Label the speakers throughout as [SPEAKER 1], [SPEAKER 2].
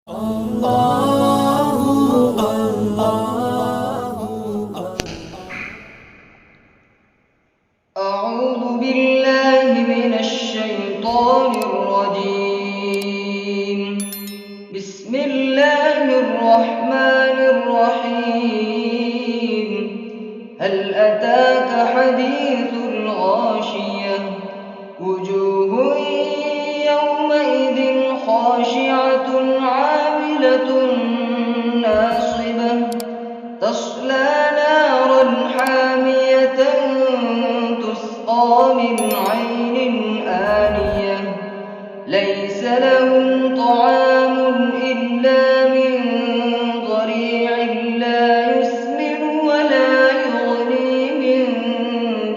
[SPEAKER 1] أعوذ بالله من الشيطان الرجيم. بسم الله الرحمن الرحيم. هل أتاك حديث الغاشية؟ وجوه يومئذ خاشعة عاملة ناصبة تصلى نارا حامية تسقى من عين آنية ليس لهم طعام إلا من ضريع لا يسمن ولا يغني من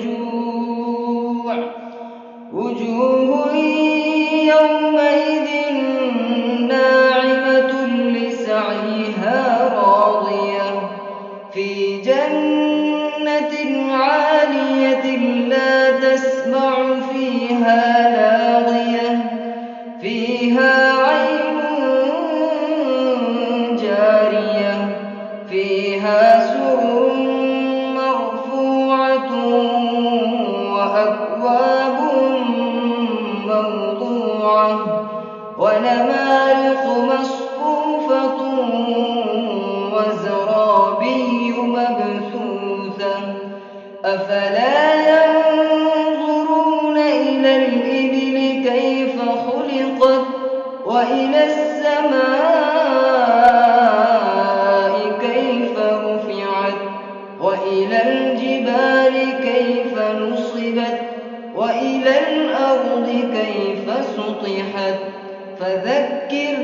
[SPEAKER 1] جوع. وجوه يومئذ ناعمة لسعيها راضية في جنة عالية لا تسمع فيها لاغية فيها عين جارية فيها سرر مرفوعة وأكواب موضوعة ونمارق مصفوفة وزرابي مبثوثة أفلا ينظرون إلى الإبل كيف خلقت وإلى السماء كيف رفعت وإلى الجبال كيف نصبت وإلى الأرض كيف سطحت فذكر